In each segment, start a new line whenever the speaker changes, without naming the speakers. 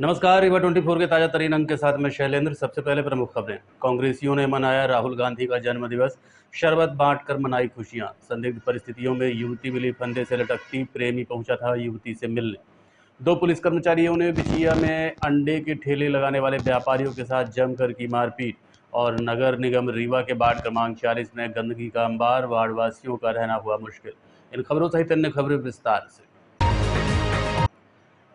नमस्कार, रीवा 24 के ताजा तरीन अंक के साथ मैं शैलेंद्र। सबसे पहले प्रमुख खबरें। कांग्रेसियों ने मनाया राहुल गांधी का जन्मदिवस, शरबत बांटकर मनाई खुशियां। संदिग्ध परिस्थितियों में युवती मिली फंदे से लटकती, प्रेमी पहुंचा था युवती से मिलने। 2 पुलिस कर्मचारियों ने बिछिया में अंडे के ठेले लगाने वाले व्यापारियों के साथ जमकर की मारपीट। और नगर निगम रीवा के वार्ड क्रमांक 40 में गंदगी का अंबार, वार्डवासियों का रहना हुआ मुश्किल। इन खबरों सहित अन्य खबरें विस्तार से।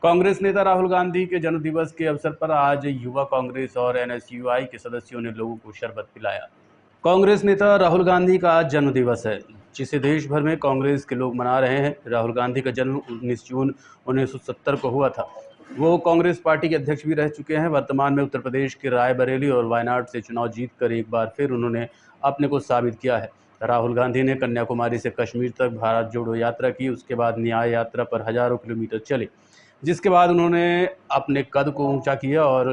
कांग्रेस नेता राहुल गांधी के जन्मदिवस के अवसर पर आज युवा कांग्रेस और एनएसयूआई के सदस्यों ने लोगों को शरबत पिलाया। कांग्रेस नेता राहुल गांधी का आज जन्मदिवस है, जिसे देश भर में कांग्रेस के लोग मना रहे हैं। राहुल गांधी का जन्म 19 जून 1970 को हुआ था। वो कांग्रेस पार्टी के अध्यक्ष भी रह चुके हैं। वर्तमान में उत्तर प्रदेश के रायबरेली और वायनाड से चुनाव जीतकर एक बार फिर उन्होंने अपने को साबित किया है। राहुल गांधी ने कन्याकुमारी से कश्मीर तक भारत जोड़ो यात्रा की। उसके बाद न्याय यात्रा पर हजारों किलोमीटर चले, जिसके बाद उन्होंने अपने कद को ऊंचा किया और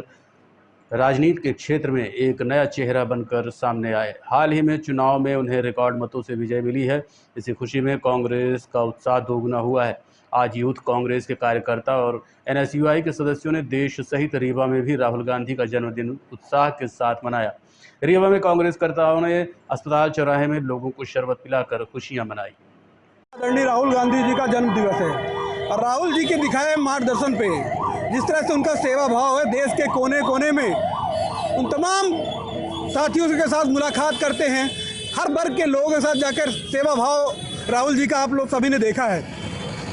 राजनीति के क्षेत्र में एक नया चेहरा बनकर सामने आए। हाल ही में चुनाव में उन्हें रिकॉर्ड मतों से विजय मिली है। इसी खुशी में कांग्रेस का उत्साह दोगुना हुआ है। आज यूथ कांग्रेस के कार्यकर्ता और एनएसयूआई के सदस्यों ने देश सहित रीवा में भी राहुल गांधी का जन्मदिन उत्साह के साथ मनाया। रीवा में कांग्रेसकर्ताओं ने अस्पताल चौराहे में लोगों को शरबत पिलाकर खुशियां मनाई।
आदरणीय राहुल गांधी जी का जन्म दिवस है और राहुल जी के दिखाए मार्गदर्शन पे जिस तरह से उनका सेवा भाव है, देश के कोने कोने में उन तमाम साथियों के साथ मुलाकात करते हैं। हर वर्ग के लोगों के साथ जाकर सेवा भाव राहुल जी का आप लोग सभी ने देखा है।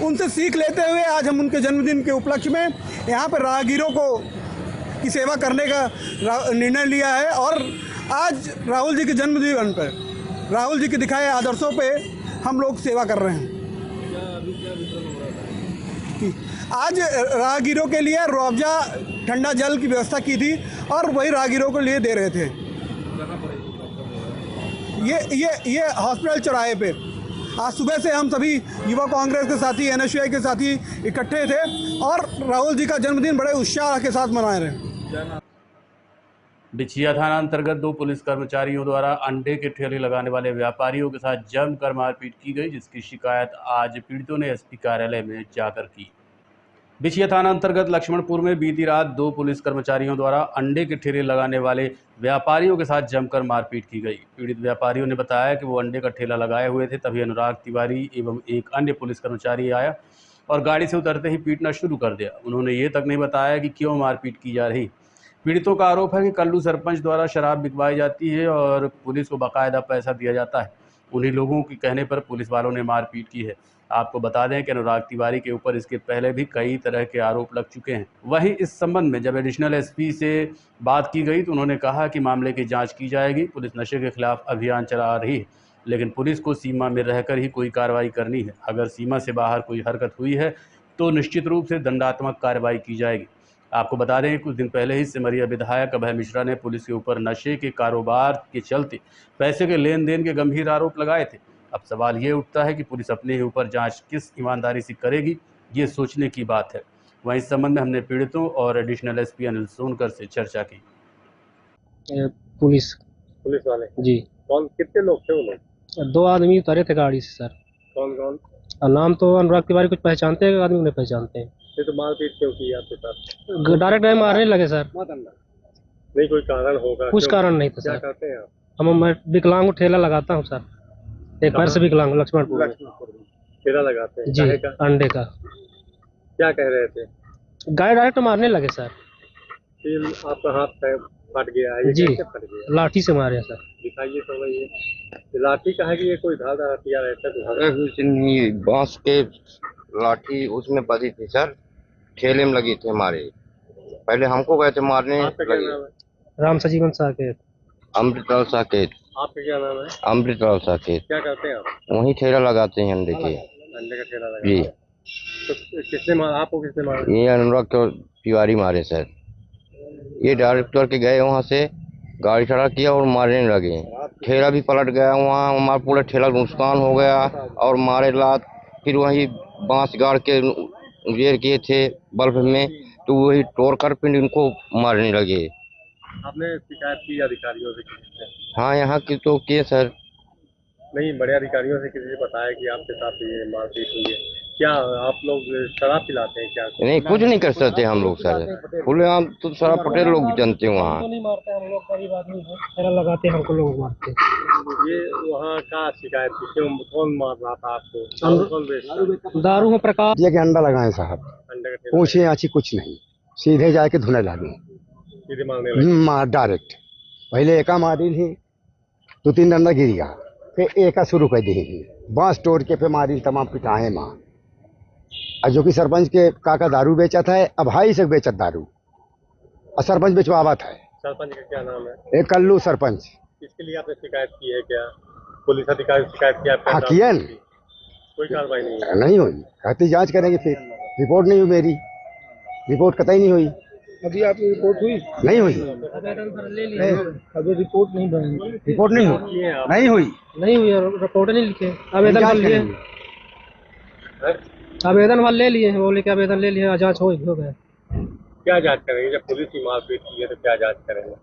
उनसे सीख लेते हुए आज हम उनके जन्मदिन के उपलक्ष्य में यहाँ पर राहगीरों को की सेवा करने का निर्णय लिया है। और आज राहुल जी के जन्मदिन पर राहुल जी के दिखाए आदर्शों पे हम लोग सेवा कर रहे हैं। आज राहगीरों के लिए रुअफ़ज़ा ठंडा जल की व्यवस्था की थी और वही राहगीरों को लिए दे रहे थे। ये हॉस्पिटल चौराहे पे आज सुबह से हम सभी युवा कांग्रेस के साथी, एनएसयूआई के साथी इकट्ठे थे और राहुल जी का जन्मदिन बड़े उत्साह के साथ मना रहे।
बिछिया थाना अंतर्गत 2 पुलिस कर्मचारियों द्वारा अंडे के ठेले लगाने वाले व्यापारियों के साथ जमकर मारपीट की गई, जिसकी शिकायत आज पीड़ितों ने एसपी कार्यालय में जाकर की। बिछिया थाना अंतर्गत लक्ष्मणपुर में बीती रात 2 पुलिस कर्मचारियों द्वारा अंडे के ठेले लगाने वाले व्यापारियों के साथ जमकर मारपीट की गई। पीड़ित व्यापारियों ने बताया कि वो अंडे का ठेला लगाए हुए थे, तभी अनुराग तिवारी एवं एक अन्य पुलिस कर्मचारी आया और गाड़ी से उतरते ही पीटना शुरू कर दिया। उन्होंने ये तक नहीं बताया कि क्यों मारपीट की जा रही। पीड़ितों का आरोप है कि कल्लू सरपंच द्वारा शराब बिकवाई जाती है और पुलिस को बाकायदा पैसा दिया जाता है। उन्हीं लोगों के कहने पर पुलिस वालों ने मारपीट की है। आपको बता दें कि अनुराग तिवारी के ऊपर इसके पहले भी कई तरह के आरोप लग चुके हैं। वहीं इस संबंध में जब एडिशनल एसपी से बात की गई तो उन्होंने कहा कि मामले की जांच की जाएगी। पुलिस नशे के खिलाफ अभियान चला रही है, लेकिन पुलिस को सीमा में रहकर ही कोई कार्रवाई करनी है। अगर सीमा से बाहर कोई हरकत हुई है तो निश्चित रूप से दंडात्मक कार्रवाई की जाएगी। आपको बता दें कुछ दिन पहले ही सिमरिया विधायक अभय मिश्रा ने पुलिस के ऊपर नशे के कारोबार के चलते पैसे के लेन देन के गंभीर आरोप लगाए थे। अब सवाल ये उठता है कि पुलिस अपने ही ऊपर जांच किस ईमानदारी से करेगी, ये सोचने की बात है। वहीं इस संबंध में हमने पीड़ितों और एडिशनल एसपी अनिल सोनकर से चर्चा की।
पुलिस
वाले
जी,
कौन, कितने लोग थे वो लोग?
2 आदमी उतरे थे गाड़ी से सर।
कौन कौन?
नाम तो अनुराग तिवारी कुछ पहचानते हैं, आदमी उन्हें पहचानते हैं।
ये तो मारपीट क्यों की आपके साथ?
डायरेक्ट मारने लगे सर।
नहीं कोई कारण होगा?
कुछ कारण नहीं था
क्या
सर।
करते हैं आप?
मैं विकलांग ठेला लगाता हूँ सर, एक बार से विकलांग लक्ष्मणपुर में।
ठेला लगाते हैं
जी, अंडे का।
क्या कह रहे थे?
गाय डायरेक्ट मारने लगे सर।
फिर आपका हाथ पैर फट गया है?
जी,
कैसे फट गया?
लाठी से मारे सर।
दिखाइए तो भाई, ये लाठी का है कि ये कोई धागा हथियार रहता है?
कुछ नहीं, बांस के लाठी उसमें बधी थी सर, ठेले में लगी थी हमारे। पहले हमको गए थे मारने।
आपका क्या नाम है?
राम सजीवन साकेत।
अमृतलाल साकेत।
आपका क्या नाम है?
अमृतलाल साकेत।
क्या करते हैं आप?
वही ठेला लगाते हैं अंडे के।
अंडे का ठेला
जी।
लगाते हैं। तो किसने मारा आपको? किसने मारा?
ये अनुराग तिवारी मारे सर। ये डायरेक्टर के गए वहाँ से, गाड़ी खड़ा किया और मारने लगे। ठेला भी पलट गया, वहाँ हमारा पूरा ठेला नुकसान हो गया और मारे लात। फिर वही बांस गाड़ के घेर किए थे बल्ब में, तो वही तोड़ कर फिर इनको मारने लगे।
आपने शिकायत की अधिकारियों से किसी से?
हाँ, यहाँ की तो किए सर।
नहीं, बड़े अधिकारियों से किसी से बताया कि आपके साथ ये मारपीट हुई है? क्या आप लोग शराब पिलाते हैं क्या?
नहीं, कुछ नहीं कर सकते हम लोग सर, खुलेआम तो सारा पटेल लोग जानते हैं वहाँ।
हमको नहीं मारते, हम लोग गरीब आदमी है, ठेला लगाते हैं, हमको लोग मारते हैं।
ये वहाँ का शिकायत थी, क्यों कौन मार रहा था आपको? कौन बेचता है?
दारू में प्रकाश
ये के अंडा लगाए साहब,
अंडे का ठेला
पूछे आची कुछ नहीं, सीधे जाके धुने लगे।
सीधे मारने लगे।
मार डायरेक्ट, पहले एका मारी थी, 2-3 डंडा गिर गया, फिर एका शुरू कर दी थी, बांस तोड़ के फिर मारी, तमाम पिटाए माँ। और जो कि सरपंच के काका दारू बेचा था, अब भाई से बेचत दारू, और सरपंच बेचवावा था।
सरपंच का क्या नाम है?
एक कल्लू सरपंच।
इसके लिए आपने शिकायत की है क्या? पुलिस अधिकारी से शिकायत किया?
हाँ किया न?
कोई कार्रवाई नहीं है।
नहीं हुई, कहती जांच करेंगे, फिर रिपोर्ट नहीं हुई, मेरी रिपोर्ट कतई नहीं हुई।
अभी आपकी रिपोर्ट हुई?
नहीं हुई,
अभी रिपोर्ट नहीं बनी।
रिपोर्ट नहीं हुई,
किए आप?
नहीं हुई,
नहीं हुई, रिपोर्ट नहीं लिखे, आवेदन
जांच
भर लिए,
करेंगे।
आवेदन भर ले लिए, बोले कि आवेदन ले लिए, जांच हो गया।
क्या जांच करेंगे? जब पुलिस ही मारपीट की है तो क्या जांच करेंगे?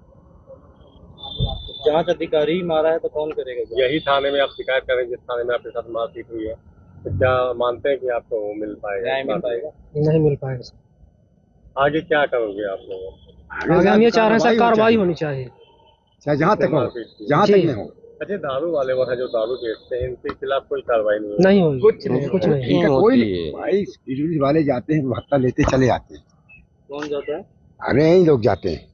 जांच अधिकारी ही मारा है तो कौन करेगा?
यही थाने में आप शिकायत करें जिस थाने में आपके साथ मारपीट हुई है, तो क्या मानते हैं कि आपको वो मिल पाएगा?
न्याय मिल पाएगा?
नहीं मिल पाएगा।
आगे क्या करोगे आप लोग?
आगे हम ये चाह रहे हैं सर, कार्रवाई होनी चाहिए,
चाहे जहाँ तक हो, जहाँ तक में हो।
अच्छा, दारू वाले वो है जो दारू बेचते हैं, इनके खिलाफ कोई कार्रवाई नहीं है?
नहीं होगी,
कुछ नहीं,
कुछ नहीं।
इनका कोई नहीं। भाई पुलिस वाले जाते हैं, भत्ता लेते चले आते हैं।
कौन जाता है?
अरे यही लोग जाते हैं।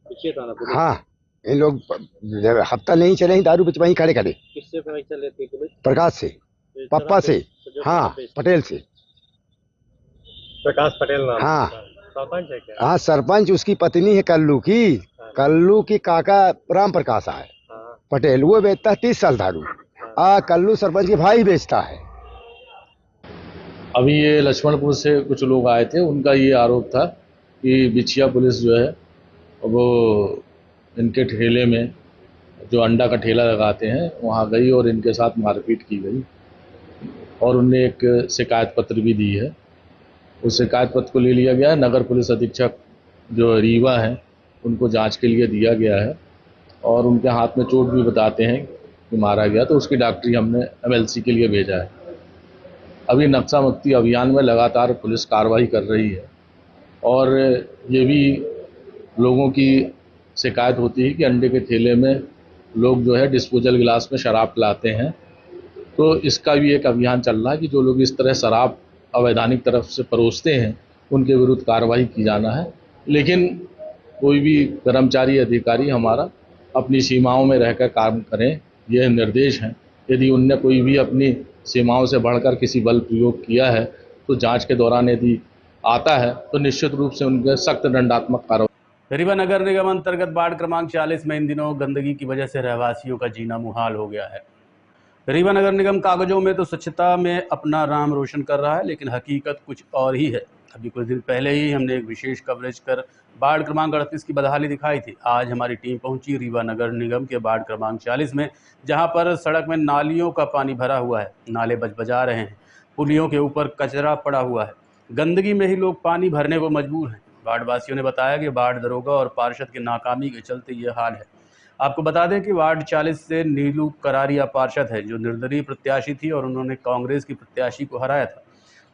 पीछे थाना पुलिस?
हाँ, इन लोग हफ्ता नहीं चले ही दारू वहीं खड़े खड़े।
किससे पैसा लेती है पुलिस?
प्रकाश से, पप्पा से, हाँ पटेल से।
प्रकाश पटेल नाम?
हाँ।
सरपंच है क्या?
हाँ सरपंच, उसकी पत्नी है कल्लू की काका राम प्रकाश है
हाँ।
पटेल, वो बेचता है 30 साल दारू। कल्लू सरपंच के भाई बेचता है।
अभी ये लक्ष्मणपुर से कुछ लोग आए थे, उनका ये आरोप था कि बिछिया पुलिस जो है वो इनके ठेले में, जो अंडा का ठेला लगाते हैं, वहाँ गई और इनके साथ मारपीट की गई, और उनने एक शिकायत पत्र भी दी है। उस शिकायत पत्र को ले लिया गया है, नगर पुलिस अधीक्षक जो रीवा हैं उनको जांच के लिए दिया गया है, और उनके हाथ में चोट भी बताते हैं कि मारा गया, तो उसकी डॉक्टरी हमने MLC के लिए भेजा है। अभी नक्शा मुक्ति अभियान में लगातार पुलिस कार्रवाई कर रही है, और ये भी लोगों की शिकायत होती है कि अंडे के ठेले में लोग जो है डिस्पोजल गिलास में शराब पिलाते हैं, तो इसका भी एक अभियान चल रहा है कि जो लोग इस तरह शराब अवैधानिक तरफ से परोसते हैं उनके विरुद्ध कार्रवाई की जाना है। लेकिन कोई भी कर्मचारी अधिकारी हमारा अपनी सीमाओं में रहकर काम करें, यह निर्देश हैं। यदि उनने कोई भी अपनी सीमाओं से बढ़कर किसी बल प्रयोग किया है तो जांच के दौरान यदि आता है तो निश्चित रूप से उनके सख्त दंडात्मक कार्रवाई।
रीवा नगर निगम अंतर्गत वार्ड क्रमांक 40 में इन दिनों गंदगी की वजह से रहवासियों का जीना मुहाल हो गया है। रीवा नगर निगम कागजों में तो स्वच्छता में अपना नाम रोशन कर रहा है, लेकिन हकीकत कुछ और ही है। अभी कुछ दिन पहले ही हमने एक विशेष कवरेज कर वार्ड क्रमांक 38 की बदहाली दिखाई थी। आज हमारी टीम पहुंची रीवा नगर निगम के वार्ड क्रमांक 40 में, जहां पर सड़क में नालियों का पानी भरा हुआ है, नाले बजबजा रहे हैं, पुलियों के ऊपर कचरा पड़ा हुआ है, गंदगी में ही लोग पानी भरने को मजबूर हैं। वार्ड वासियों ने बताया कि वार्ड दरोगा और पार्षद की नाकामी के चलते ये हाल है। आपको बता दें कि वार्ड 40 से नीलू करारिया पार्षद है, जो निर्दलीय प्रत्याशी थी और उन्होंने कांग्रेस की प्रत्याशी को हराया था।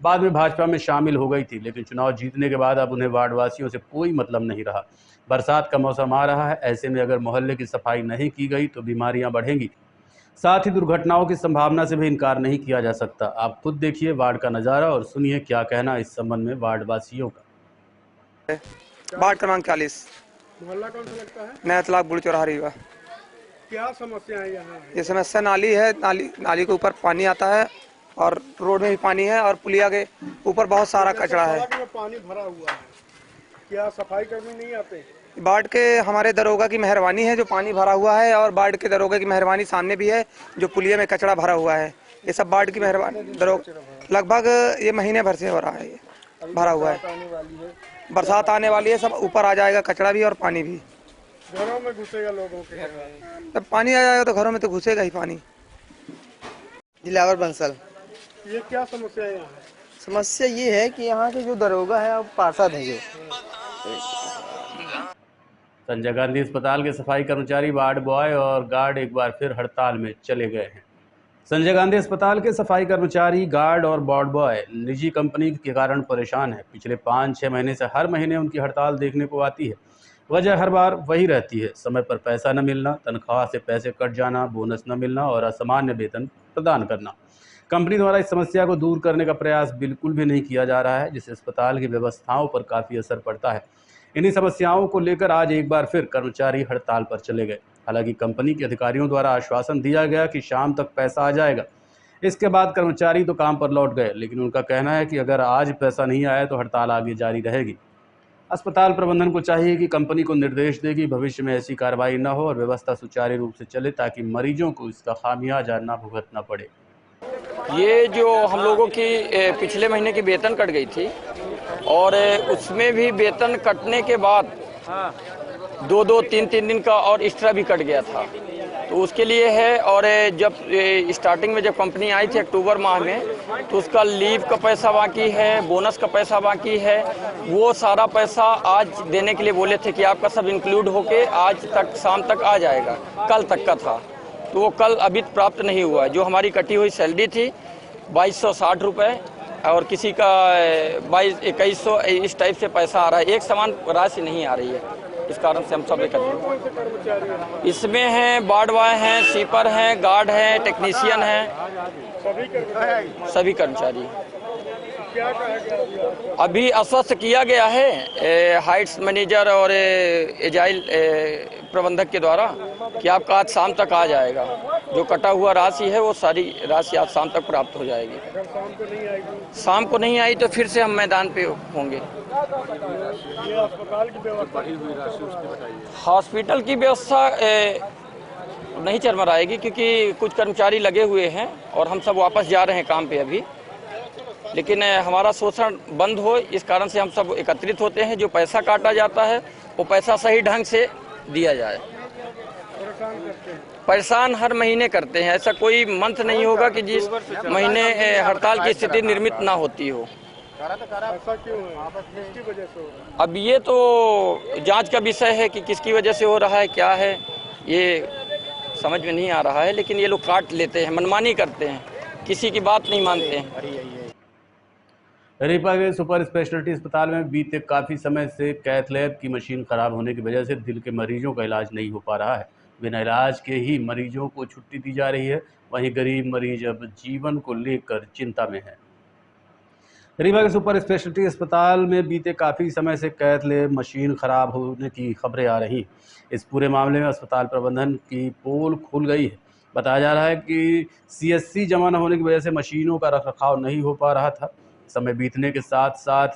बाद में भाजपा में शामिल हो गई थी, लेकिन चुनाव जीतने के बाद अब उन्हें वार्ड वासियों से कोई मतलब नहीं रहा। बरसात का मौसम आ रहा है, ऐसे में अगर मोहल्ले की सफाई नहीं की गई तो बीमारियां बढ़ेंगी, साथ ही दुर्घटनाओं की संभावना से भी इनकार नहीं किया जा सकता। आप खुद देखिए वार्ड का नज़ारा और सुनिए क्या कहना इस संबंध में वार्ड वासियों का।
वार्ड क्रमांक 40,
मोहल्ला कौन सा लगता है?
नया तालाब गुड़ चौराहा रीवा।
क्या समस्या है यहाँ?
ये समस्या नाली है, नाली के ऊपर पानी आता है और रोड में भी पानी है और पुलिया के ऊपर बहुत सारा कचरा है।
सड़क में पानी भरा हुआ है, क्या सफाई कर्मी नहीं आते?
वार्ड के हमारे दरोगा की मेहरबानी है जो पानी भरा हुआ है, और वार्ड के दरोगा की मेहरबानी सामने भी है जो पुलिया में कचरा भरा हुआ है। ये सब वार्ड की मेहरबानी, दरोगा लगभग ये महीने भर से हो रहा है, ये भरा हुआ है। बरसात आने वाली है, सब ऊपर आ जाएगा कचरा भी और पानी भी।
घरों में घुसेगा लोगों के?
जब पानी आ जाएगा तो घरों में तो घुसेगा ही पानी।
दिलावर बंसल।
ये क्या समस्या है यहाँ?
समस्या ये है कि यहाँ के जो दरोगा है अब पार्षद है जो।
संजय गांधी अस्पताल के सफाई कर्मचारी, वार्ड बॉय और गार्ड एक बार फिर हड़ताल में चले गए हैं। संजय गांधी अस्पताल के सफाई कर्मचारी, गार्ड और वार्ड बॉय निजी कंपनी के कारण परेशान हैं। पिछले 5-6 महीने से हर महीने उनकी हड़ताल देखने को आती है। वजह हर बार वही रहती है, समय पर पैसा न मिलना, तनख्वाह से पैसे कट जाना, बोनस न मिलना और असामान्य वेतन प्रदान करना। कंपनी द्वारा इस समस्या को दूर करने का प्रयास बिल्कुल भी नहीं किया जा रहा है, जिससे अस्पताल की व्यवस्थाओं पर काफ़ी असर पड़ता है। इन्हीं समस्याओं को लेकर आज एक बार फिर कर्मचारी हड़ताल पर चले गए। हालांकि कंपनी के अधिकारियों द्वारा आश्वासन दिया गया कि शाम तक पैसा आ जाएगा। इसके बाद कर्मचारी तो काम पर लौट गए, लेकिन उनका कहना है कि अगर आज पैसा नहीं आया तो हड़ताल आगे जारी रहेगी। अस्पताल प्रबंधन को चाहिए कि कंपनी को निर्देश दे कि भविष्य में ऐसी कार्रवाई न हो और व्यवस्था सुचारू रूप से चले, ताकि मरीजों को इसका खामियाजा न भुगतना पड़े।
ये जो हम लोगों की पिछले महीने की वेतन कट गई थी और उसमें भी वेतन कटने के बाद 2-2, 3-3 दिन का और एक्स्ट्रा भी कट गया था, तो उसके लिए है। और जब स्टार्टिंग में जब कंपनी आई थी अक्टूबर माह में, तो उसका लीव का पैसा बाकी है, बोनस का पैसा बाकी है। वो सारा पैसा आज देने के लिए बोले थे कि आपका सब इंक्लूड होके आज तक शाम तक आ जाएगा, कल तक का था, तो वो कल अभी प्राप्त नहीं हुआ। जो हमारी कटी हुई सैलरी थी 2260 रुपये और किसी का 2200-2100 इस टाइप से पैसा आ रहा है, एक समान राशि नहीं आ रही है। इस कारण से हम सब एकत्रित इसमें हैं, वार्ड बॉय हैं, स्वीपर हैं, गार्ड हैं, टेक्नीशियन हैं, सभी कर्मचारी। अभी आश्वस्त किया गया है हाइट्स मैनेजर और एजाइल प्रबंधक के द्वारा कि आपका आज शाम तक आ जाएगा। जो कटा हुआ राशि है वो सारी राशि आज शाम तक प्राप्त हो जाएगी। शाम को नहीं आई तो फिर से हम मैदान पे होंगे। हॉस्पिटल की व्यवस्था नहीं चरमराएगी, क्योंकि कुछ कर्मचारी लगे हुए हैं और हम सब वापस जा रहे हैं काम पे अभी। लेकिन हमारा शोषण बंद हो, इस कारण से हम सब एकत्रित होते हैं। जो पैसा काटा जाता है वो पैसा सही ढंग से दिया जाए। परेशान हर महीने करते हैं, ऐसा कोई मंथ नहीं होगा कि जिस महीने हड़ताल की स्थिति निर्मित ना होती हो। अब ये तो जांच का विषय है कि किसकी वजह से हो रहा है, क्या है, ये समझ में नहीं आ रहा है। लेकिन ये लोग काट लेते हैं, मनमानी करते हैं, किसी की बात नहीं मानते हैं।
रीवा के सुपर स्पेशलिटी अस्पताल में बीते काफ़ी समय से कैथ लैब की मशीन खराब होने की वजह से दिल के मरीजों का इलाज नहीं हो पा रहा है। बिना इलाज के ही मरीजों को छुट्टी दी जा रही है। वहीं गरीब मरीज अब जीवन को लेकर चिंता में है। रीवा के सुपर स्पेशलिटी अस्पताल में बीते काफ़ी समय से कैथ लैब मशीन खराब होने की खबरें आ रही। इस पूरे मामले में अस्पताल प्रबंधन की पोल खुल गई है। बताया जा रहा है कि CSC जमा न होने की वजह से मशीनों का रखरखाव नहीं हो पा रहा था। समय बीतने के साथ साथ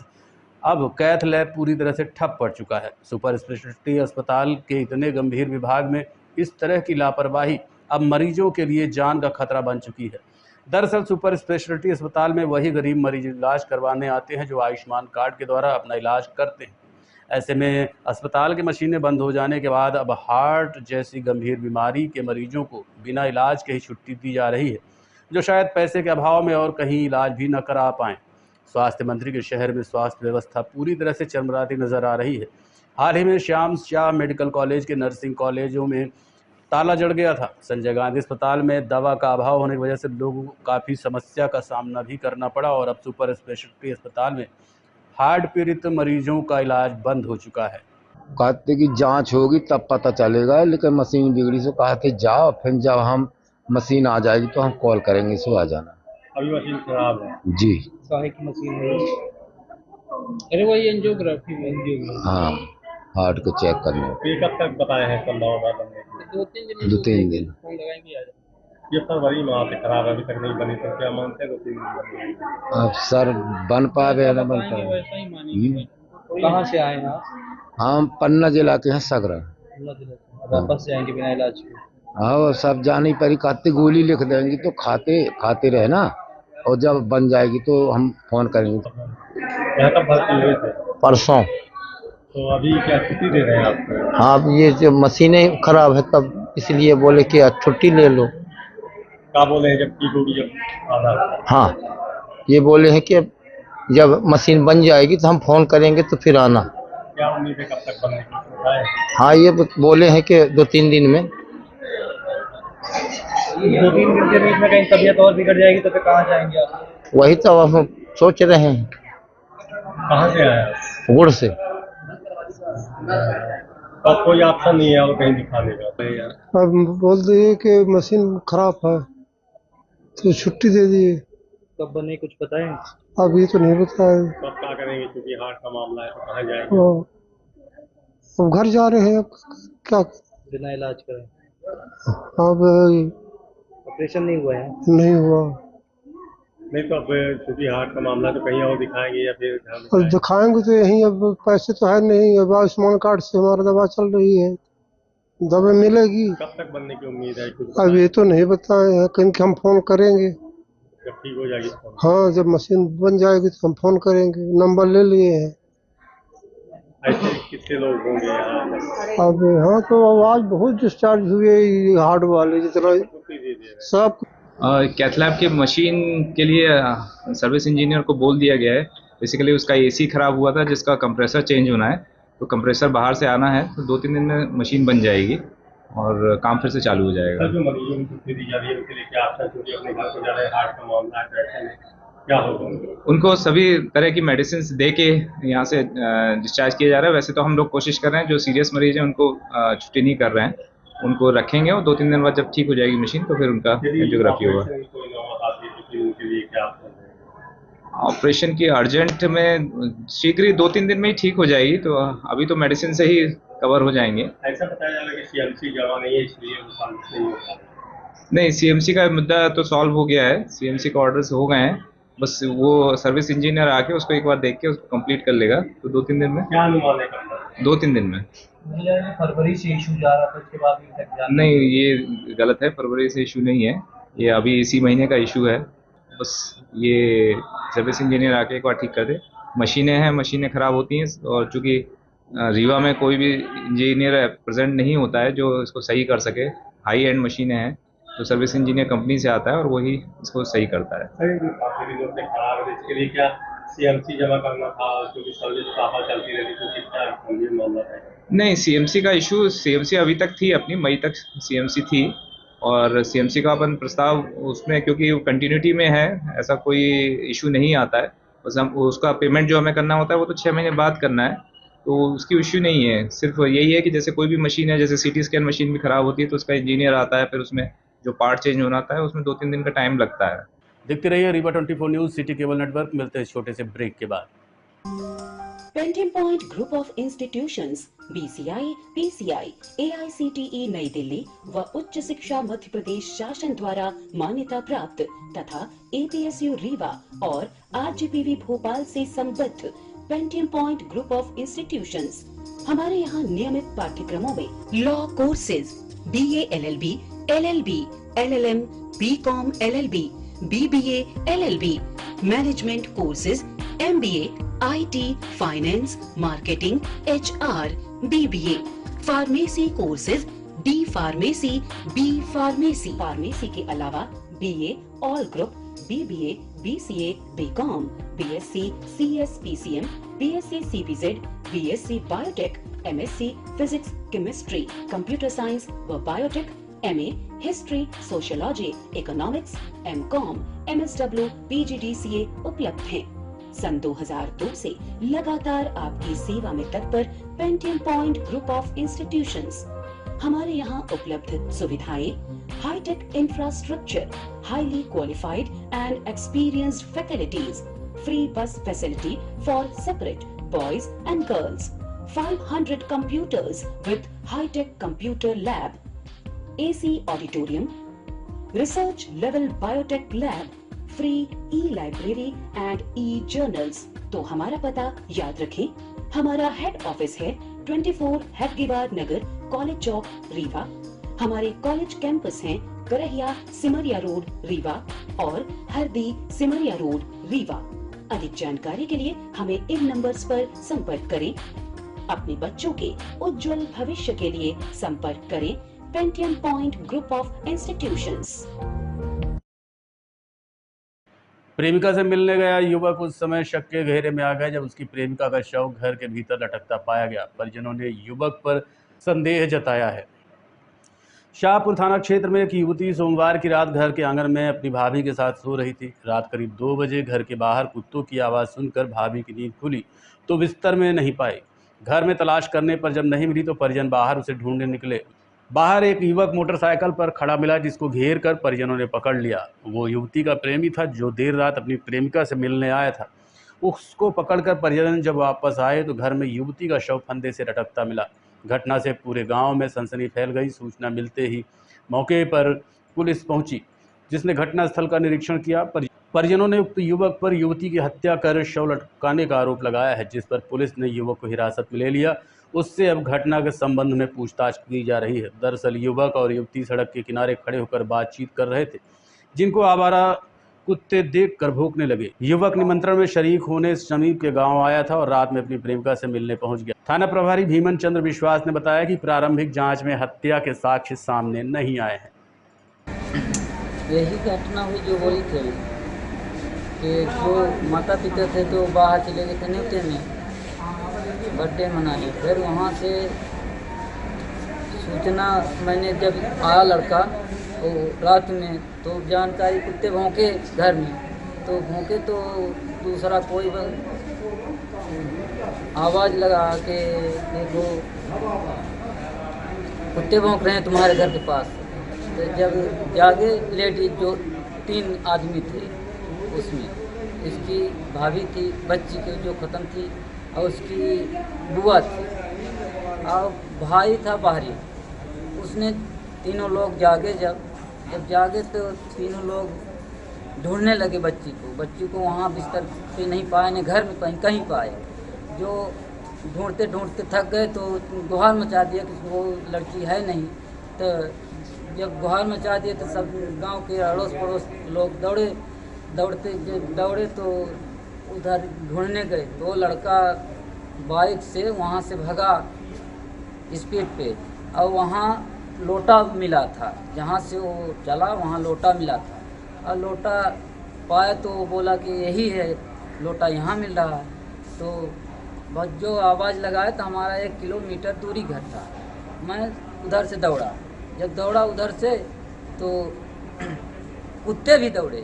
अब कैथ लैब पूरी तरह से ठप पड़ चुका है। सुपर स्पेशलिटी अस्पताल के इतने गंभीर विभाग में इस तरह की लापरवाही अब मरीजों के लिए जान का खतरा बन चुकी है। दरअसल सुपर स्पेशलिटी अस्पताल में वही गरीब मरीज इलाज करवाने आते हैं जो आयुष्मान कार्ड के द्वारा अपना इलाज करते हैं। ऐसे में अस्पताल की मशीनें बंद हो जाने के बाद अब हार्ट जैसी गंभीर बीमारी के मरीजों को बिना इलाज के ही छुट्टी दी जा रही है, जो शायद पैसे के अभाव में और कहीं इलाज भी न करा पाएँ। स्वास्थ्य मंत्री के शहर में स्वास्थ्य व्यवस्था पूरी तरह से चरमराती नजर आ रही है। हाल ही में श्याम शाह मेडिकल कॉलेज के नर्सिंग कॉलेजों में ताला जड़ गया था। संजय गांधी अस्पताल में दवा का अभाव होने की वजह से लोगों को काफ़ी समस्या का सामना भी करना पड़ा और अब सुपर स्पेशलिटी अस्पताल में हार्ट पीड़ित मरीजों का इलाज बंद हो चुका है।
कहते कि जांच होगी तब पता चलेगा, लेकिन मशीन बिगड़ी से कहा कि जाओ, फिर जब हम मशीन आ जाएगी तो हम कॉल करेंगे, सो आ जाना।
अभी मशीन खराब है
जी,
काहे की मशीन है? अरे वही एंजियोग्राफी में,
हाँ, हार्ट को चेक करने।
ये कब तक बताए हैं संभव होगा?
2-3 दिन फोन लगाएंगे आ जाए।
ये फरवरी माह से खराब है, अभी तक नहीं बनी, तो क्या मानते हैं 2-3 दिन?
अब सर बन पावे या न बन पावे।
वैसा ही मानेंगे। कहाँ से आए हैं आप?
हम पन्ना जिला के हैं, सगरा।
वापस से आएंगे बिना इलाज के?
हाँ, सब जानी पड़ी, कहते गोली लिख देंगे तो खाते रहे ना, और जब बन जाएगी तो हम फोन करेंगे।
यहाँ कब भर्ती हुए थे?
परसों।
तो अभी क्या छुट्टी दे रहे हैं आपको?
हाँ, अब ये जो मशीनें खराब है तब इसलिए बोले कि आज छुट्टी ले लो।
क्या बोले हैं जब ठीक होगी, जब आना?
हाँ, ये बोले हैं कि जब मशीन बन जाएगी तो हम फोन करेंगे तो फिर आना।
क्या उम्मीद है कब तक बनने की?
हाँ, ये बोले हैं कि 2-3 दिन में।
2-3 दिन के बीच में कहीं तबीयत और बिगड़ जाएगी तो फिर कहाँ जाएंगे आप?
वही तो हम सोच रहे हैं।
कहाँ से आया आप?
गुड़ से।
अब कोई ऑप्शन नहीं है और कहीं दिखाने का?
अब बोल दिए कि मशीन खराब है तो छुट्टी दे दिए।
कब बने कुछ पता है?
अभी तो नहीं बताया।
अब क्या करेंगे, क्योंकि हार्ट का मामला है तो कहाँ जाएंगे?
अब घर जा रहे हैं। अब क्या
बिना इलाज करें
अब
ऑपरेशन नहीं हुआ है?
नहीं हुआ।
नहीं तो अब क्योंकि हार्ट का मामला तो कहीं और दिखाएंगे या फिर घर
और
में?
दिखाएंगे तो यहीं। अब पैसे तो है नहीं। अब आयुष्मान कार्ड से हमारा दवा चल रही है, दवा मिलेगी।
कब तक बनने की उम्मीद है कुछ?
अब ये तो नहीं बताए हैं, कहीं हम फोन करेंगे।
जब ठीक हो जाएगी तो?
हाँ, जब मशीन बन जाएगी तो हम फोन करेंगे। नंबर ले लिए हैं।
ऐसे कितने लोग होंगे यहाँ?
अब यहाँ तो आज बहुत डिस्चार्ज हुए हार्ट वाले जितना सब।
कैथ लैब की मशीन के लिए सर्विस इंजीनियर को बोल दिया गया है। बेसिकली उसका एसी खराब हुआ था जिसका कंप्रेसर चेंज होना है, तो कंप्रेसर बाहर से आना है, तो 2-3 दिन में मशीन बन जाएगी और काम फिर से चालू हो जाएगा।
जो मरीजों को छुट्टी दी जा रही है उनके लिए क्या ऑप्शन, क्योंकि अपने घर को जा रहे हैं, हार्ट का मामला है, ऐसे में क्या होगा?
उनको सभी तरह की मेडिसिन दे के यहाँ से डिस्चार्ज किया जा रहा है। वैसे तो हम लोग कोशिश कर रहे हैं जो सीरियस मरीज हैं उनको छुट्टी नहीं कर रहे हैं, उनको रखेंगे और 2-3 दिन बाद जब ठीक हो जाएगी मशीन तो फिर उनका एंजियोग्राफी होगा। ऑपरेशन की अर्जेंट में शीघ्र ही 2-3 दिन में ही ठीक हो जाएगी, तो अभी तो मेडिसिन से ही कवर हो जाएंगे।
ऐसा बताया जा रहा है कि सीएमसी जमा नहीं है इसलिए वो काम नहीं होता।
नहीं, सीएमसी का मुद्दा तो सॉल्व हो गया है, सीएमसी का ऑर्डर्स हो गए हैं, बस वो सर्विस इंजीनियर आके उसको एक बार देख के उसको कंप्लीट कर लेगा, तो 2-3 दिन में।
क्या अनुमान है?
2-3 दिन में।
फरवरी से इशू जा रहा था, उसके बाद
नहीं, ये गलत है, फरवरी से इशू नहीं है, ये अभी इसी महीने का इशू है। बस ये सर्विस इंजीनियर आके एक बार ठीक कर दे। मशीनें ख़राब होती हैं और चूँकि रीवा में कोई भी इंजीनियर प्रेजेंट नहीं होता है जो इसको सही कर सके, हाई एंड मशीनें हैं, तो सर्विस इंजीनियर कंपनी से आता है और वही इसको सही करता है।
काफी दिनों से खराब है, इसके लिए क्या सीएमसी जमा करना था, क्योंकि सर्विस काफी चलती रहती, क्योंकि क्या गंभीर मामला है?
नहीं, सीएमसी का इशू, सीएमसी अभी तक थी, अपनी मई तक सीएमसी थी और सीएमसी का अपन प्रस्ताव उसमें क्योंकि वो कंटिन्यूटी में है, ऐसा कोई इशू नहीं आता है। बस हम उसका पेमेंट जो हमें करना होता है वो तो 6 महीने बाद करना है, तो उसकी इशू नहीं है। सिर्फ यही है कि जैसे कोई भी मशीन है, जैसे सीटी स्कैन मशीन भी ख़राब होती है तो उसका इंजीनियर आता है, फिर उसमें जो पार्ट चेंज होना आता है उसमें 2-3 दिन का टाइम लगता है।
देखते रहिए Rewa 24 news, city cable network. मिलते हैं छोटे से ब्रेक के बाद।
Painting point group of institutions BCI, PCI, AICTE नई दिल्ली व उच्च शिक्षा मध्य प्रदेश शासन द्वारा मान्यता प्राप्त तथा APSU रीवा और RGPV भोपाल से संबद्ध painting point group of institutions. हमारे यहाँ नियमित पाठ्यक्रमों में law courses BA LLB, LLB, LLM, BCom LLB, BBA LLB, management courses MBA, IT, finance, marketing, HR, BBA, pharmacy courses D pharmacy, B pharmacy, pharmacy के अलावा BA all group, BBA, BCA, BCom, BSc, CS, PCM, BSc, CPZ, BSc biotech, MSc physics, chemistry, computer science व biotech, MA history, sociology, economics, MCom, MSW, PGDCA उपलब्ध हैं। सन 2002 से लगातार आपकी सेवा में तत्पर painting point group of institutions. हमारे यहाँ उपलब्ध सुविधाएं, high tech infrastructure, highly qualified and experienced faculties, free bus facility for separate boys and girls, 500 computers with high-tech computer lab, AC auditorium, research level biotech lab, free e-library and e-journals। तो हमारा पता याद रखें, हमारा हेड ऑफिस है 24 हेडगेवार नगर, college चौक, रीवा। हमारे college campus हैं Karahiya Simaria road, Rewa और हरदी सिमरिया रोड, रीवा। अधिक जानकारी के लिए हमें इन नंबर्स पर संपर्क करें। अपने बच्चों के उज्जवल भविष्य के लिए संपर्क करें Pentium point group of institutions.
प्रेमिका से मिलने गया युवक उस समय शक के घेरे में आ गया जब उसकी प्रेमिका का शव घर के भीतर लटकता पाया गया। परिजनों ने युवक पर संदेह जताया है। शाहपुर थाना क्षेत्र में एक युवती सोमवार की रात घर के आंगन में अपनी भाभी के साथ सो रही थी। रात करीब 2 बजे घर के बाहर कुत्तों की आवाज़ सुनकर भाभी की नींद खुली तो बिस्तर में नहीं पाई। घर में तलाश करने पर जब नहीं मिली तो परिजन बाहर उसे ढूंढने निकले। बाहर एक युवक मोटरसाइकिल पर खड़ा मिला जिसको घेर कर परिजनों ने पकड़ लिया। वो युवती का प्रेमी था जो देर रात अपनी प्रेमिका से मिलने आया था। उसको पकड़कर परिजन जब वापस आए तो घर में युवती का शव फंदे से लटकता मिला। घटना से पूरे गांव में सनसनी फैल गई। सूचना मिलते ही मौके पर पुलिस पहुंची जिसने घटनास्थल का निरीक्षण किया। परिजनों ने उक्त युवक पर युवती की हत्या कर शव लटकाने का आरोप लगाया है, जिस पर पुलिस ने युवक को हिरासत में ले लिया। उससे अब घटना के संबंध में पूछताछ की जा रही है। दरअसल युवक और युवती सड़क के किनारे खड़े होकर बातचीत कर रहे थे, जिनको आवारा कुत्ते देखकर भौंकने लगे। युवक निमंत्रण में शरीक होने समीप के गांव आया था और रात में अपनी प्रेमिका से मिलने पहुंच गया। थाना प्रभारी भीमन चंद्र विश्वास ने बताया कि प्रारंभिक जांच में हत्या के साक्ष्य सामने नहीं आए हैं।
यही घटना हुई जो वही थे कि जो माता पिता थे तो बाहर चले गए थे न्योते में बर्थडे मनाने। फिर वहाँ से सूचना मैंने जब आया लड़का तो रात में तो जानकारी कुत्ते भौंके घर में तो भौंके तो दूसरा कोई आवाज़ लगा के देखो कुत्ते भौंक रहे हैं तुम्हारे घर के पास। तो जब जागे लेडीज जो 3 आदमी थे उसमें इसकी भाभी थी, बच्ची की जो ख़त्म थी और उसकी बुआ थी और भाई था बाहरी। उसने तीनों लोग जागे जब जागे तो तीनों लोग ढूंढने लगे बच्ची को वहाँ बिस्तर पे नहीं पाए, न घर में कहीं पाए। जो ढूंढते ढूंढते थक गए तो गुहार मचा दिया कि वो लड़की है नहीं। तो जब गुहार मचा दिए तो सब गांव के अड़ोस पड़ोस लोग दौड़े तो उधर ढूंढने गए तो लड़का बाइक से वहाँ से भगा स्पीड पे और वहाँ लोटा मिला था। जहाँ से वो चला वहाँ लोटा मिला था और लोटा पाया तो वो बोला कि यही है लोटा, यहाँ मिल रहा है। तो बस जो आवाज़ लगाए तो हमारा 1 किलोमीटर दूरी घर था। मैं उधर से दौड़ा, जब दौड़ा उधर से तो कुत्ते भी दौड़े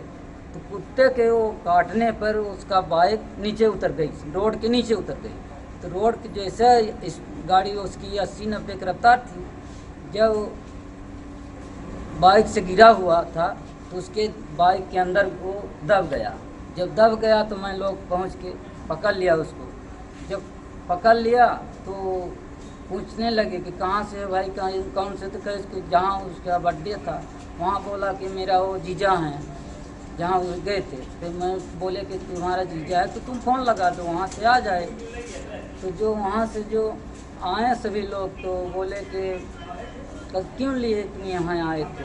तो कुत्ते के वो काटने पर उसका बाइक नीचे उतर गई, रोड के नीचे उतर गई। तो रोड के जैसे इस गाड़ी उसकी 80-90 की रफ्तार थी, जब बाइक से गिरा हुआ था तो उसके बाइक के अंदर वो दब गया। जब दब गया तो मैं लोग पहुंच के पकड़ लिया उसको। जब पकड़ लिया तो पूछने लगे कि कहाँ से है भाई, कौन से? तो कहे कि जहाँ उसका बर्थडे था वहाँ। बोला कि मेरा वो जीजा हैं जहाँ वो गए थे। फिर मैं बोले कि तुम्हारा जीजा है तो तुम फ़ोन लगा दो, वहाँ से आ जाए। तो जो वहाँ से जो आए सभी लोग तो बोले कि क्यों लिए तुम यहाँ आए थे?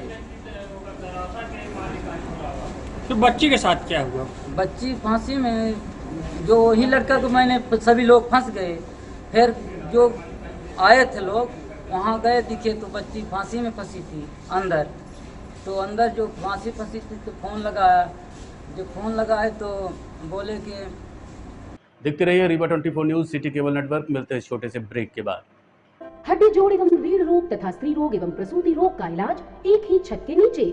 तो बच्ची के साथ क्या हुआ?
बच्ची फांसी में, जो वही लड़का को मैंने सभी लोग फंस गए। फिर जो आए थे लोग वहाँ गए, दिखे तो बच्ची फांसी में फंसी थी अंदर। तो अंदर जो फांसी फंसी थी तो फ़ोन लगाया। जब फ़ोन लगाए तो बोले कि
देखते रहिए Rewa 24 news city cable network. मिलते हैं छोटे से ब्रेक के बाद।
हड्डी जोड़ एवं रीढ़ रोग तथा स्त्री रोग एवं प्रसूति रोग का इलाज एक ही छत के नीचे।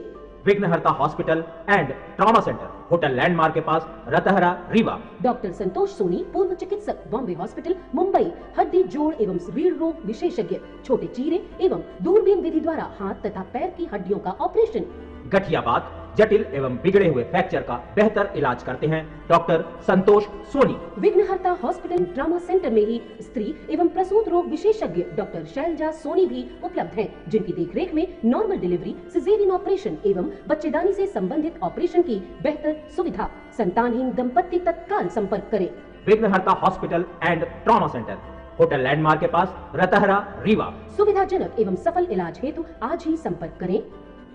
विघ्नहर्ता hospital and trauma centre, hotel landmark के पास, रतहरा, रीवा।
डॉक्टर संतोष सोनी, पूर्व चिकित्सक, बॉम्बे हॉस्पिटल, मुंबई। हड्डी जोड़ एवं रीढ़ रोग विशेषज्ञ, छोटे चीरे एवं दूरबीन विधि द्वारा हाथ तथा पैर की हड्डियों का ऑपरेशन।
गठियाबात, जटिल एवं बिगड़े हुए फ्रैक्चर का बेहतर इलाज करते हैं डॉक्टर संतोष सोनी।
विघ्नहर्ता हॉस्पिटल ट्रॉमा सेंटर में ही स्त्री एवं प्रसूत रोग विशेषज्ञ डॉक्टर शैलजा सोनी भी उपलब्ध हैं, जिनकी देखरेख में नॉर्मल डिलीवरी, सिजेरियन ऑपरेशन एवं बच्चेदानी से संबंधित ऑपरेशन की बेहतर सुविधा। संतानहीन दंपत्ति तत्काल संपर्क करें।
विघ्नहर्ता hospital and trauma centre, hotel landmark के पास, रतहरा, रीवा।
सुविधाजनक एवं सफल इलाज हेतु आज ही संपर्क करें।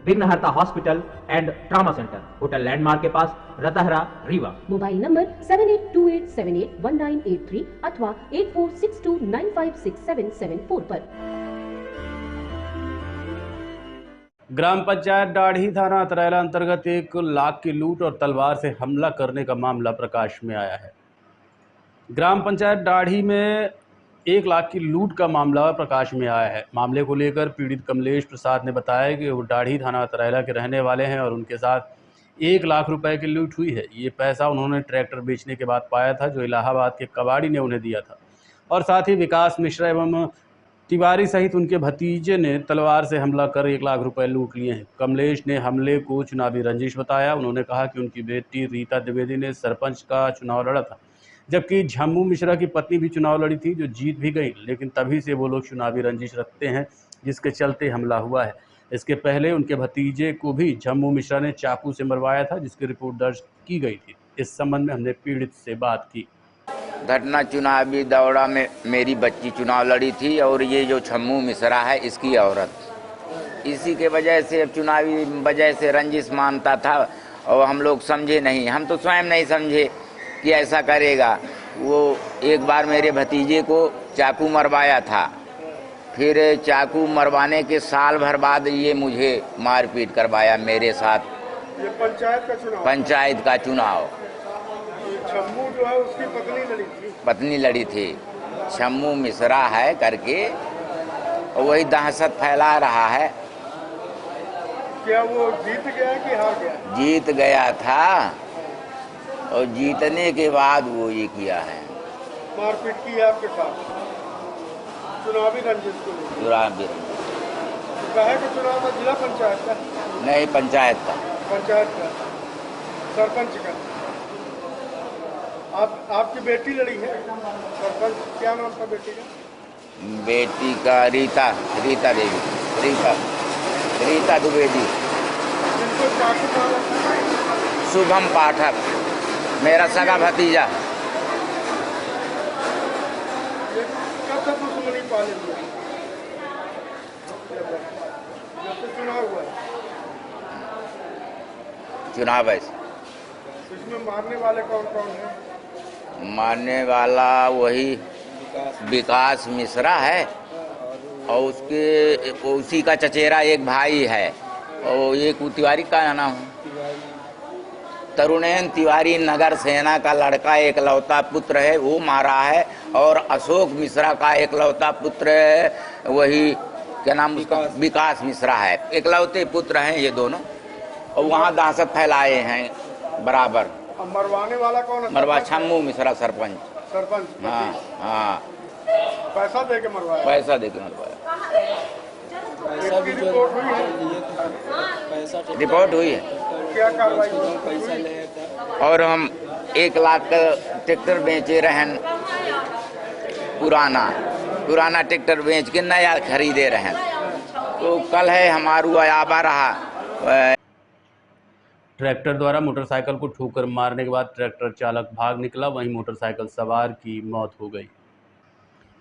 विघ्नहर्ता hospital and trauma centre, hotel landmark के पास, रतहरा, रीवा।
मोबाइल नंबर 7828781983 अथवा 8462956774 पर।
ग्राम पंचायत डाढ़ी थाना अतरैला अंतर्गत 1 लाख की लूट और तलवार से हमला करने का मामला प्रकाश में आया है। ग्राम पंचायत डाढ़ी में 1 लाख की लूट का मामला प्रकाश में आया है। मामले को लेकर पीड़ित कमलेश प्रसाद ने बताया कि वो दाढ़ी थाना तरैला के रहने वाले हैं और उनके साथ 1 लाख रुपए की लूट हुई है। ये पैसा उन्होंने ट्रैक्टर बेचने के बाद पाया था, जो इलाहाबाद के कबाड़ी ने उन्हें दिया था, और साथ ही विकास मिश्रा एवं तिवारी सहित उनके भतीजे ने तलवार से हमला कर 1 लाख रुपए लूट लिए हैं। कमलेश ने हमले को चुनावी रंजिश बताया। उन्होंने कहा कि उनकी बेटी रीता द्विवेदी ने सरपंच का चुनाव लड़ा था, जबकि झम्मू मिश्रा की पत्नी भी चुनाव लड़ी थी, जो जीत भी गई, लेकिन तभी से वो लोग चुनावी रंजिश रखते हैं, जिसके चलते हमला हुआ है। इसके पहले उनके भतीजे को भी झम्मू मिश्रा ने चाकू से मरवाया था, जिसकी रिपोर्ट दर्ज की गई थी। इस संबंध में हमने पीड़ित से बात की।
घटना चुनावी दौरा में मेरी बच्ची चुनाव लड़ी थी और ये जो झम्मू मिश्रा है इसकी औरत, इसी के वजह से चुनावी वजह से रंजिश मानता था और हम लोग समझे नहीं, हम तो स्वयं नहीं समझे कि ऐसा करेगा। वो एक बार मेरे भतीजे को चाकू मरवाया था, फिर चाकू मरवाने के साल भर बाद ये मुझे मारपीट करवाया मेरे साथ।
ये
पंचायत का चुनाव
झम्मू जो है उसकी
पत्नी लड़ी थी, झम्मू मिश्रा है करके, वही दहशत फैला रहा है।
क्या वो जीत गया कि हार गया?
जीत गया था और जीतने के बाद वो ये किया है,
मारपीट की है आपके साथ चुनावी रंजिश को लेकर।
चुनावी
कहे कि चुनाव था जिला पंचायत का?
नहीं, पंचायत का।
पंचायत का, सरपंच का। आपकी बेटी लड़ी है सरपंच, क्या नाम था बेटी का?
बेटी का रीता देवी, रीता द्विवेदी।
जिनको चाकू मारा?
शुभम पाठक, मेरा सगा भतीजा।
ये कब तक दुश्मनी पाले हुए? जब से चुनाव हुआ है?
चुनाव है।
इसमें मारने वाले कौन कौन है?
मारने वाला वही विकास मिश्रा है और उसी का चचेरा एक भाई है, और एक तिवारी का नाम तरुणेन तिवारी नगर सेना का लड़का एकलौता पुत्र है, वो मारा है। और अशोक मिश्रा का एकलौता पुत्र है, वही क्या नाम उसका, विकास मिश्रा है। एकलौते पुत्र हैं ये दोनों, और वहाँ दहशत फैलाए हैं बराबर।
मरवाने वाला कौन है?
मरवा झम्मू मिश्रा सरपंच। हाँ,
पैसा दे के मरवाया?
पैसा दे के मरवाया। रिपोर्ट हुई है।
क्या कार्रवाई हुई?
और हम 1 लाख का ट्रैक्टर बेचे रहन, पुराना ट्रैक्टर बेच के नया खरीदे रहन। तो कल है हमारू आयाबा रहा।
ट्रैक्टर द्वारा मोटरसाइकिल को ठोकर मारने के बाद ट्रैक्टर चालक भाग निकला, वहीं मोटरसाइकिल सवार की मौत हो गई।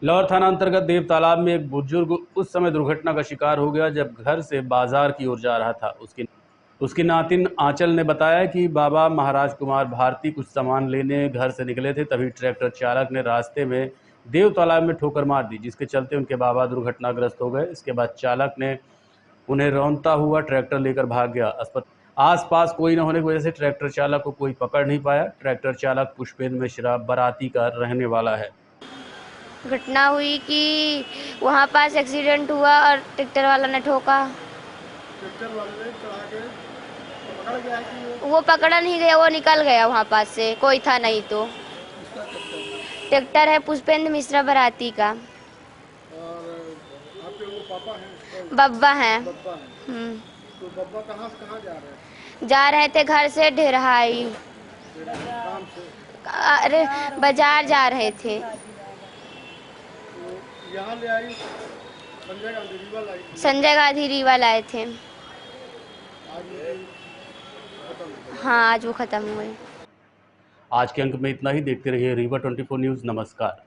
लाहौर थाना अंतर्गत देव तालाब में एक बुजुर्ग उस समय दुर्घटना का शिकार हो गया जब घर से बाजार की ओर जा रहा था। उसकी नातिन आंचल ने बताया कि बाबा महाराज कुमार भारती कुछ सामान लेने घर से निकले थे, तभी ट्रैक्टर चालक ने रास्ते में देव तालाब में ठोकर मार दी, जिसके चलते उनके बाबा दुर्घटनाग्रस्त हो गए। इसके बाद चालक ने उन्हें रौंदता हुआ ट्रैक्टर लेकर भाग गया। आसपास कोई न होने की वजह से ट्रैक्टर चालक को कोई पकड़ नहीं पाया। ट्रैक्टर चालक पुष्पेंद्र मिश्रा बराती का रहने वाला है।
घटना हुई कि वहाँ पास एक्सीडेंट हुआ और ट्रैक्टर वाला ने ठोका।
ट्रैक्टर वाले चढ़ा के पकड़ गया कि
वो पकड़ा नहीं गया, वो निकल गया वहाँ पास से, कोई था नहीं। तो ट्रैक्टर है पुष्पेंद्र मिश्रा बराती का।
और आपके वो पापा हैं?
बब्बा हैं।
तो बब्बा कहाँ से कहाँ जा रहे हैं?
जा रहे थे घर से ढेरहाई,
काम से?
अरे बाजार जा रहे थे।
तो यहाँ ले आई
संजय गांधी रीवा लाए थे। हाँ, आज वो खत्म हुए।
आज के अंक में इतना ही। देखते रहिए रीवा 24 न्यूज़। नमस्कार।